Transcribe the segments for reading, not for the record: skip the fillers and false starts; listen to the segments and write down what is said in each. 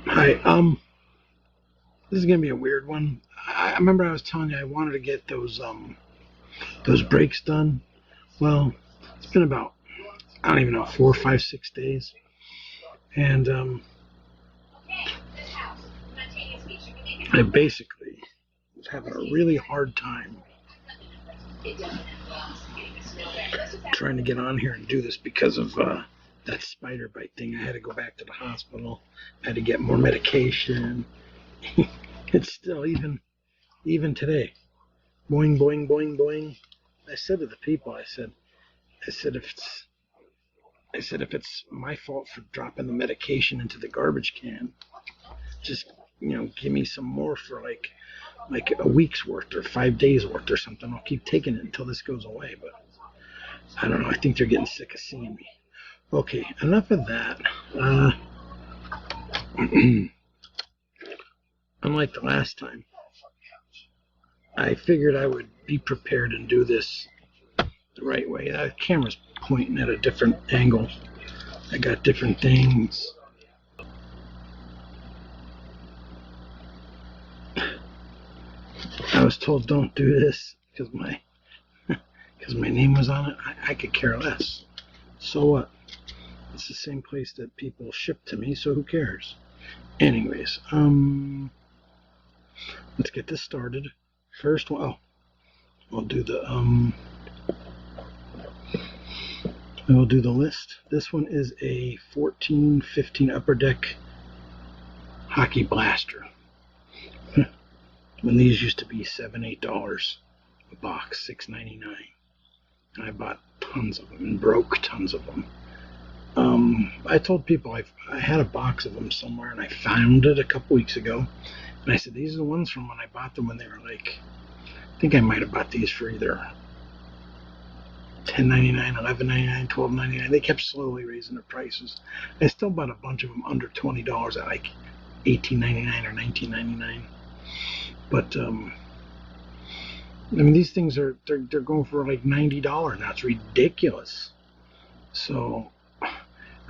Hi, this is gonna be a weird one. I remember I was telling you I wanted to get those brakes done. Well, it's been about I don't even know 4, 5, 6 days, and I basically was having a really hard time trying to get on here and do this because of that spider bite thing. I had to go back to the hospital. I had to get more medication. It's still even today. Boing boing boing boing. I said to the people, I said if it's my fault for dropping the medication into the garbage can, just give me some more for like a week's worth or 5 days worth or something. I'll keep taking it until this goes away. But I don't know. I think they're getting sick of seeing me. Okay, enough of that. Unlike the last time, I figured I would be prepared and do this the right way. The camera's pointing at a different angle. I got different things. I was told don't do this because my name was on it. I could care less. So what? It's the same place that people ship to me, so who cares? Anyways, let's get this started. First, I'll do the I'll do the list. This one is a 14-15 Upper Deck hockey blaster. When these used to be $7, $8 a box, $6.99. And I bought tons of them and broke tons of them. I told people I had a box of them somewhere and I found it a couple weeks ago. And I said, these are the ones from when I bought them when they were like, I think I might have bought these for either $10.99, $11.99, $12.99. They kept slowly raising their prices. I still bought a bunch of them under $20 at like $18.99 or $19.99. But I mean, these things they're going for like $90 now. It's ridiculous. So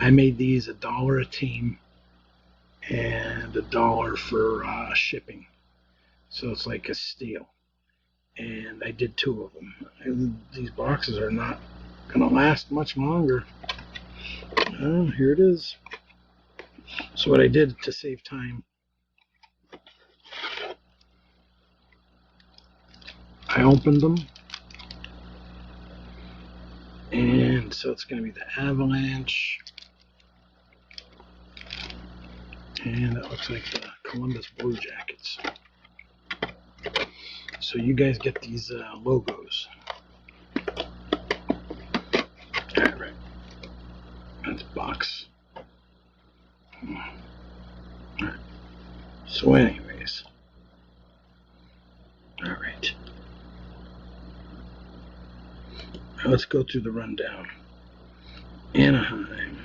I made these $1 a team and $1 for shipping. So it's like a steal. And I did 2 of them. And these boxes are not going to last much longer. Here it is. So what I did to save time, I opened them. And so it's going to be the Avalanche. And it looks like the Columbus Blue Jackets. So you guys get these logos. Alright. That's box. Alright. So anyways. Alright. Now let's go through the rundown. Anaheim,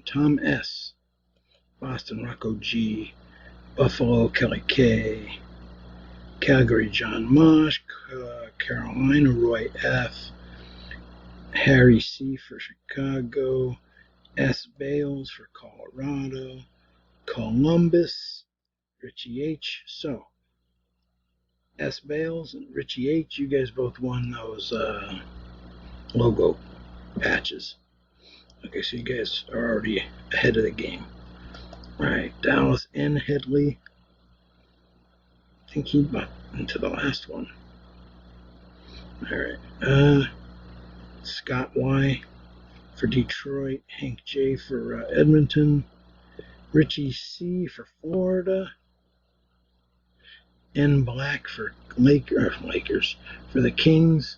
Tom S. Boston, Rocco G. Buffalo, Kelly K. Calgary, John Mosh. Carolina, Roy F. Harry C. for Chicago. S. Bales for Colorado. Columbus, Richie H. So, S. Bales and Richie H., you guys both won those logo patches. Okay, so you guys are already ahead of the game. Alright, Dallas N. Headley. I think he bought into the last one. Alright, Scott Y. for Detroit. Hank J. for Edmonton. Richie C. for Florida. N. Black for Lakers. For the Kings.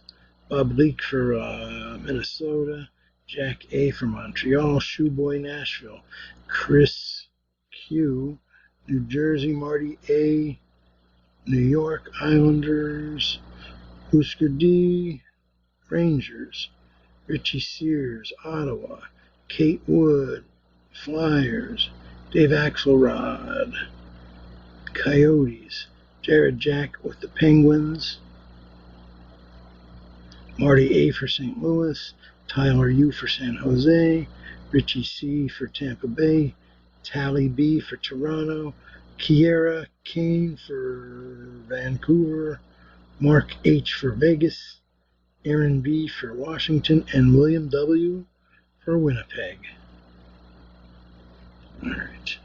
Bob Leake for Minnesota. Jack A. for Montreal. Shoeboy Nashville. Chris Q. New Jersey. Marty A. New York Islanders. Husker D. Rangers. Richie Sears. Ottawa. Kate Wood. Flyers. Dave Axelrod. Coyotes. Jared Jack with the Penguins. Marty A. for St. Louis. Tyler U for San Jose, Richie C for Tampa Bay, Tally B for Toronto, Kiera Kane for Vancouver, Mark H for Vegas, Aaron B for Washington, and William W for Winnipeg. Alright.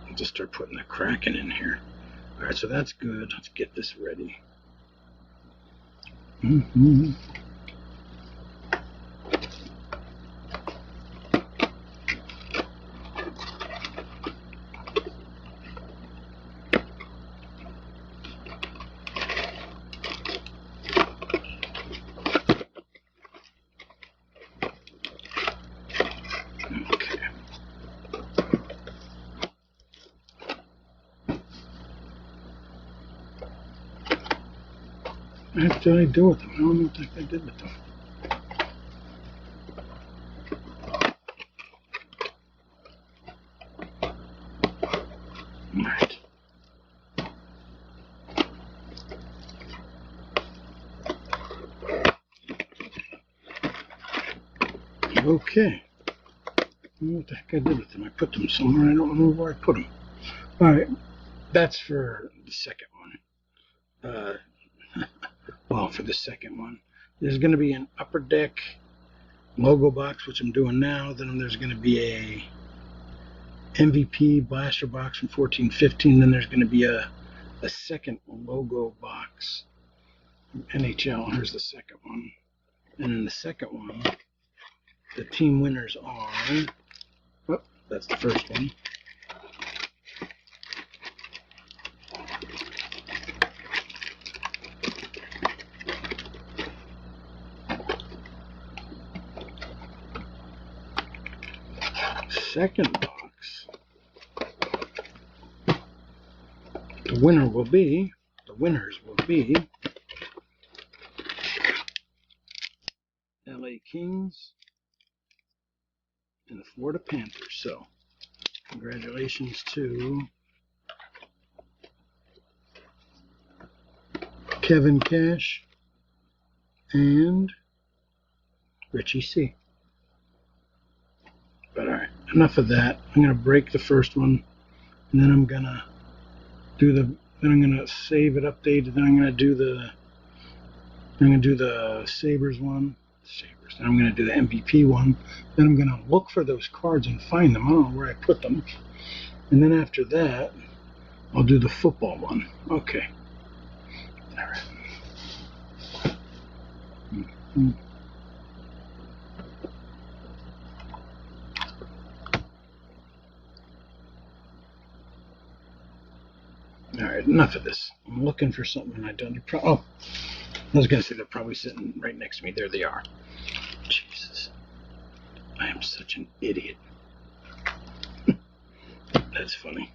I'll just start putting the Kraken in here. Alright, so that's good. Let's get this ready. What did I do with them? I don't know what I did with them. Alright. Okay. I don't know what the heck I did with them. I put them somewhere. I don't know where I put them. Alright. That's for the second one. Well, for the second one, there's going to be an Upper Deck logo box, which I'm doing now. Then there's going to be a MVP blaster box from 14-15. Then there's going to be a second logo box from NHL. Here's the second one. And in the second one, the team winners are, oh, that's the first one. Second box, the winners will be LA Kings and the Florida Panthers. So congratulations to Kevin Cash and Richie C. But alright, enough of that. I'm gonna break the first one, and then I'm gonna save it, update it, then I'm gonna do the Sabres one. Then I'm gonna do the MVP one. Then I'm gonna look for those cards and find them. I don't know where I put them. And then after that, I'll do the football one. Okay. Alright. Alright, enough of this. I'm looking for something I don't. Oh, I was going to say they're probably sitting right next to me. There they are. Jesus. I am such an idiot. That's funny.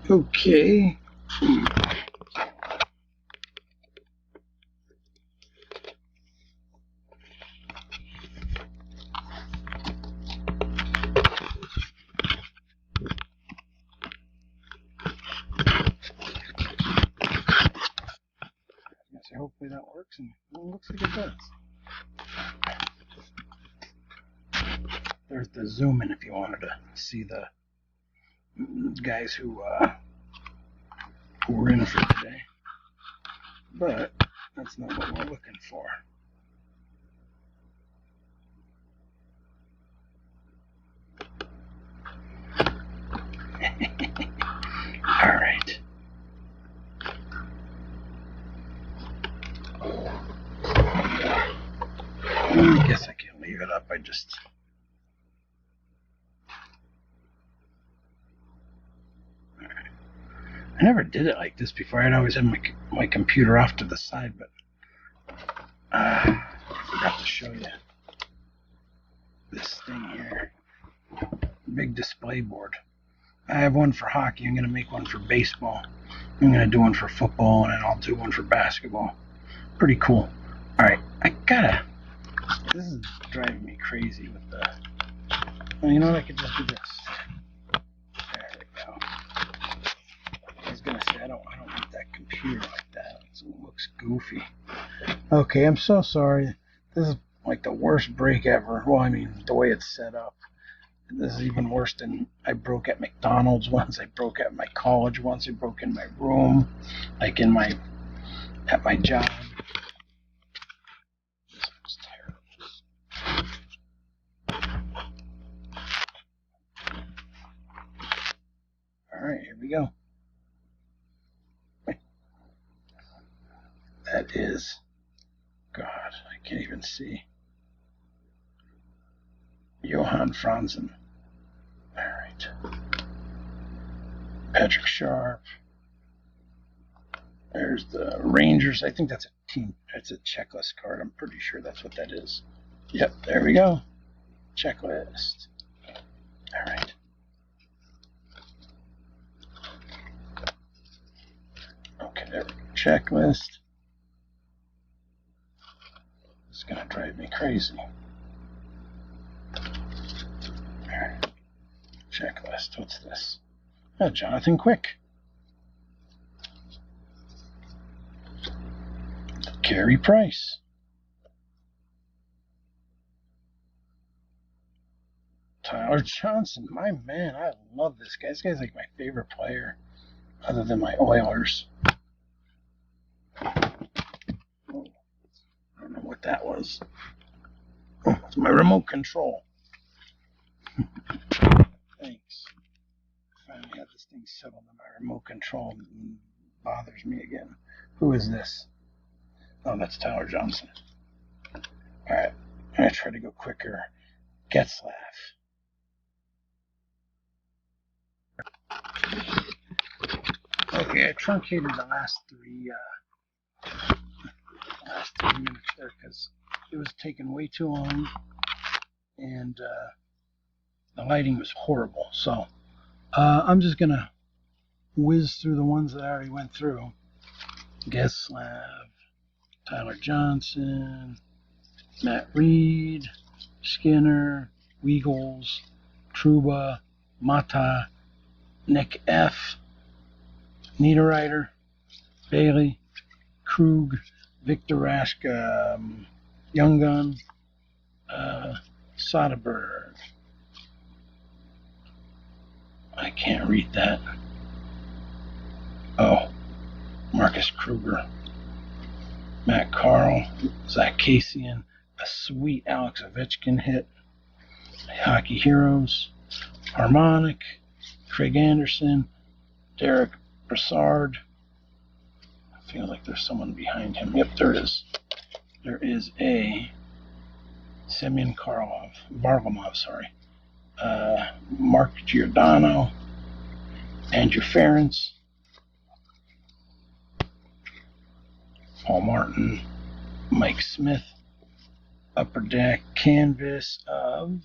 Okay. Hopefully that works, and it looks like it does. There's the zoom in if you wanted to see the guys who were in for today. But that's not what we're looking for. All right. I guess I can leave it up. I never did it like this before. I'd always have my computer off to the side, but I forgot to show you this thing here. Big display board. I have one for hockey. I'm going to make one for baseball. I'm going to do one for football, and then I'll do one for basketball. Pretty cool. Alright, this is driving me crazy with the Well, you know what? I could just do this. There we go. I was gonna say I don't want that computer like that. It looks goofy. Okay, I'm so sorry. This is like the worst break ever. Well, I mean, the way it's set up. This is even worse than I broke at McDonald's once. I broke at my college once. I broke in my room, like at my job. This was terrible. All right, here we go. That is, God, I can't even see. Johan Franzen. All right. Patrick Sharp. There's the Rangers. I think that's a team. That's a checklist card. I'm pretty sure that's what that is. Yep, there we go. Checklist. All right. Okay, there we go. Checklist. It's going to drive me crazy. All right. Checklist. What's this? Oh, Jonathan Quick. Carey Price. Tyler Johnson. My man, I love this guy. This guy's like my favorite player, other than my Oilers. Oh, I don't know what that was. Oh, it's my remote control. Thanks. Finally had this thing settled on my remote control. It bothers me again. Who is this? Oh, that's Tyler Johnson. All right. I'm going to try to go quicker. Getzlaff. Okay, I truncated the last three minutes there because it was taking way too long and the lighting was horrible. So I'm just going to whiz through the ones that I already went through. Getzlaff, Tyler Johnson, Matt Reed, Skinner, Weagles, Trouba, Mata, Nick F., Niederreiter, Bailey, Krug, Victor Rask, Young Gun, Soderberg. I can't read that. Oh, Marcus Kruger, Matt Carl, Zach Kassian, a sweet Alex Ovechkin hit, Hockey Heroes, Harmonic, Craig Anderson, Derek Brassard. I feel like there's someone behind him. Yep, there is. There is a Semyon Varlamov, sorry. Mark Giordano, Andrew Ference, Paul Martin, Mike Smith, Upper Deck canvas of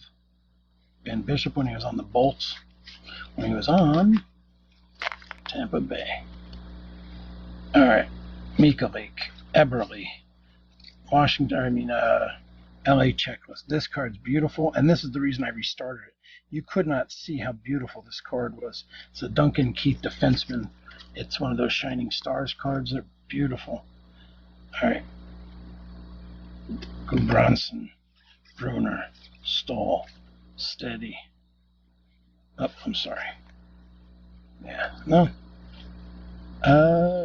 Ben Bishop when he was on the Bolts, when he was on Tampa Bay. All right, Mikalik, Eberle, LA checklist. This card's beautiful, and this is the reason I restarted it. You could not see how beautiful this card was. It's a Duncan Keith defenseman. It's one of those Shining Stars cards. They're beautiful. All right. Gudbranson, Bruner, Stoll, Steady. Oh, I'm sorry. Yeah, no.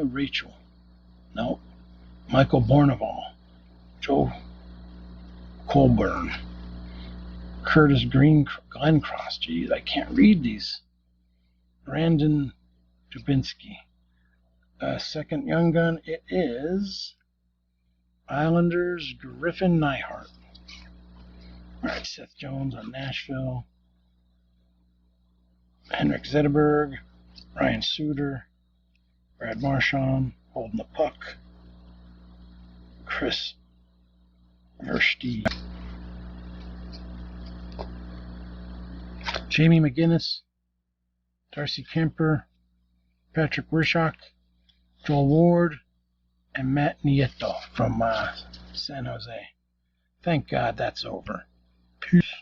Rachel. No. Michael Bournival. Joe Colburn. Curtis Glencross. Geez, I can't read these. Brandon Dubinsky. Second Young Gun. It is Islanders Griffin Nyhart. All right, Seth Jones on Nashville. Henrik Zetterberg. Ryan Suter. Brad Marchand holding the puck. Chris Versteeg. Jamie McGinnis. Darcy Kemper. Patrick Wishock. Joel Ward. And Matt Nieto from San Jose. Thank God that's over. Peace.